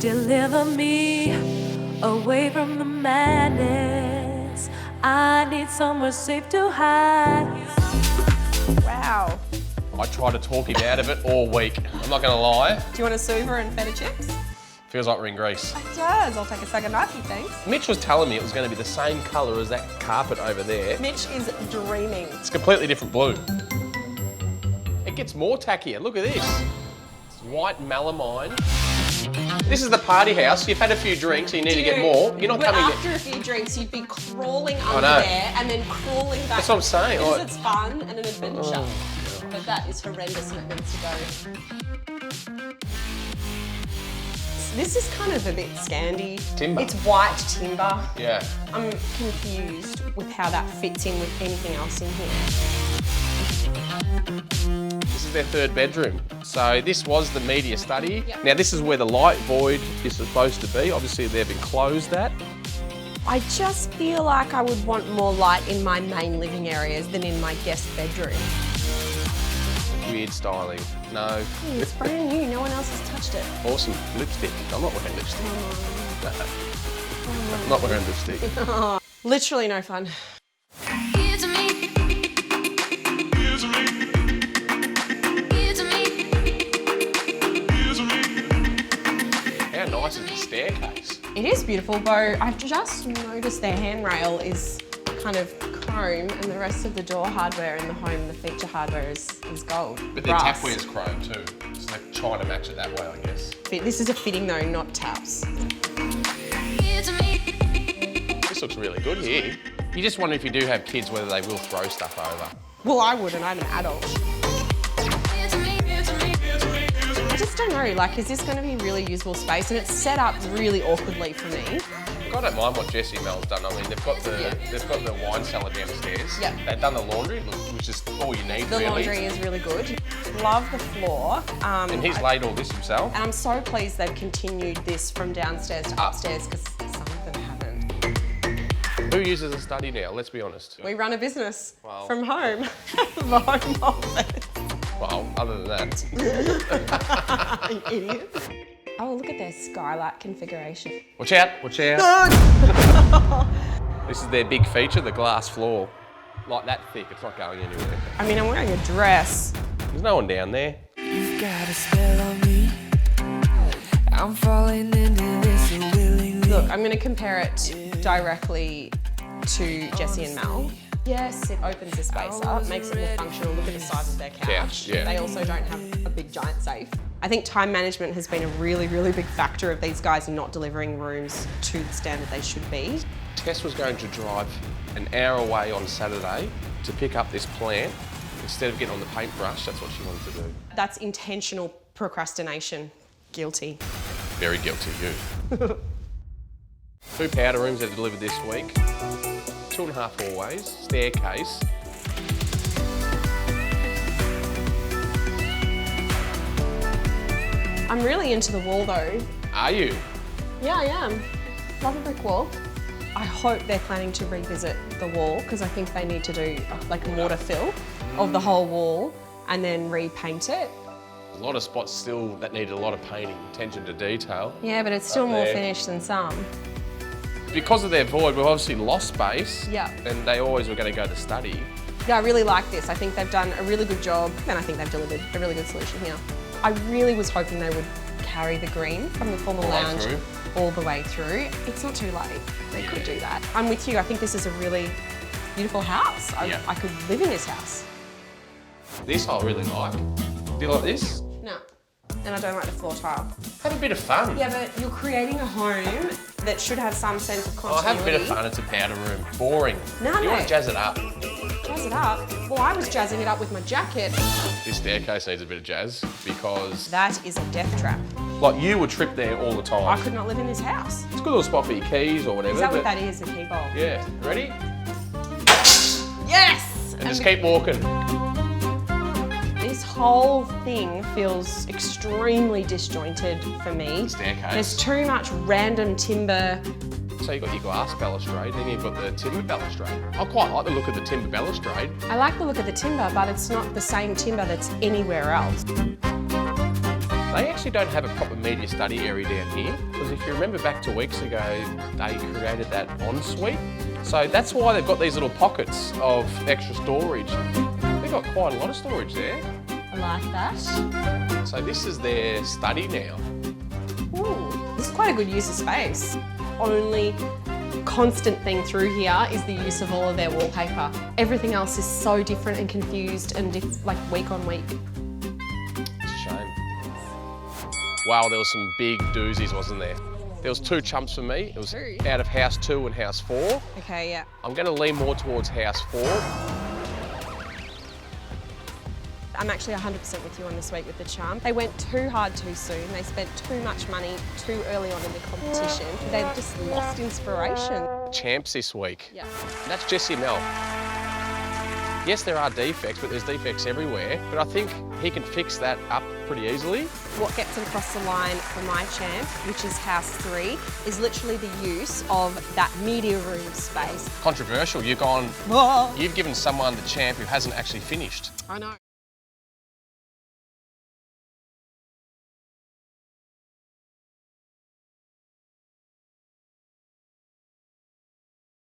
Deliver me away from the madness. I need somewhere safe to hide. Wow. I tried to talk him out of it all week. I'm not going to lie. Do you want a Suva and feta chips? Feels like we're in Greece. It does. I'll take a second knife, thanks. Mitch was telling me it was going to be the same colour as that carpet over there. Mitch is dreaming. It's a completely different blue. It gets more tackier. Look at this. It's white melamine. This is the party house. You've had a few drinks, so you need to get more. You're not but coming. After a few drinks, you'd be crawling under there and then crawling back. That's what I'm saying. Because it's fun and an adventure. But that is horrendous and it needs to go. This is kind of a bit Scandi. Timber. It's white timber. Yeah. I'm confused with how that fits in with anything else in here. This is their third bedroom. So this was the media study. Yep. Now this is where the light void is supposed to be. Obviously they've been closed that. I just feel like I would want more light in my main living areas than in my guest bedroom. Weird styling. No. It's brand new, no one else has touched it. Awesome. Lipstick. I'm not wearing lipstick. I'm not wearing lipstick. Literally no fun. How nice is the staircase? It is beautiful, though I've just noticed their handrail is kind of chrome and the rest of the door hardware in the home, the feature hardware is gold. But their brass. tapware's chrome too. So they're trying to match it that way, I guess. This is a fitting though, not taps. This looks really good here. You just wonder if you do have kids whether they will throw stuff over. Well, I wouldn't, I'm an adult. I just don't know, like, is this going to be really usable space? And it's set up really awkwardly for me. I don't mind what Jesse and Mel's done. I mean, they've got the wine cellar downstairs. Yeah. They've done the laundry, which is all you need, The really. laundry is really good. Love the floor. And he's laid all this himself. And I'm so pleased they've continued this from downstairs to upstairs because some of them haven't. Who uses a study now? Let's be honest. We run a business Wow. from home, from a home office. Well, other than that. You idiot. Oh, look at their skylight configuration. Watch out, watch out. This is their big feature, the glass floor. Like that thick, it's not going anywhere. I mean, I'm wearing a dress. There's no one down there. You've got a spell on me. I'm falling into this willingly. Look, I'm going to compare it directly to Jesse and Mel. Yes, it opens the space up, makes it more functional. Look at the size of their couch. Yeah. They also don't have a big giant safe. I think time management has been a really, really big factor of these guys not delivering rooms to the standard they should be. Tess was going to drive an hour away on Saturday to pick up this plant. Instead of getting on the paintbrush, that's what she wanted to do. That's intentional procrastination. Guilty. Very guilty, you. 2 powder rooms that are delivered this week. 2.5 hallways, staircase. I'm really into the wall though. Are you? Yeah, I am. Love a brick wall. I hope they're planning to revisit the wall because I think they need to do like a mortar fill of the whole wall and then repaint it. A lot of spots still that need a lot of painting, attention to detail. Yeah, but it's still more finished than some. Because of their void, we've obviously lost space. Yeah. And they always were going to go to study. Yeah, I really like this. I think they've done a really good job and I think they've delivered a really good solution here. I really was hoping they would carry the green from the formal lounge all the way through. It's not too late. They could do that. I'm with you. I think this is a really beautiful house. I could live in this house. This I really like. Do you like this? No. And I don't like the floor tile. Have a bit of fun. Yeah, but you're creating a home that should have some sense of continuity. Have a bit of fun, it's a powder room. Boring. No, You want to jazz it up. Jazz it up? Well, I was jazzing it up with my jacket. This staircase needs a bit of jazz because, That is a death trap. like, you would trip there all the time. I could not live in this house. It's a good little spot for your keys or whatever. Is that but what that is, a key bowl? Yeah. Ready? Yes! And just keep walking. This whole thing feels extremely disjointed for me. Staircase. There's too much random timber. So you've got your glass balustrade, then you've got the timber balustrade. I quite like the look of the timber balustrade. I like the look of the timber, but it's not the same timber that's anywhere else. They actually don't have a proper media study area down here, because if you remember back 2 weeks ago, they created that ensuite. So that's why they've got these little pockets of extra storage. They've got quite a lot of storage there. I like that. So this is their study now. Ooh, this is quite a good use of space. Only constant thing through here is the use of all of their wallpaper. Everything else is so different and confused and like week on week. It's a shame. Wow, there was some big doozies, wasn't there? There was 2 chumps for me. It was Two? out of house 2 and house 4. Okay, yeah. I'm going to lean more towards house 4. I'm actually 100% with you on this week with the charm. They went too hard too soon. They spent too much money too early on in the competition. They just lost inspiration. Champs this week. Yeah. That's Jesse Mel. Yes, there are defects, but there's defects everywhere. But I think he can fix that up pretty easily. What gets them across the line for my champ, which is house 3, is literally the use of that media room space. Controversial. You've given someone the champ who hasn't actually finished. I know.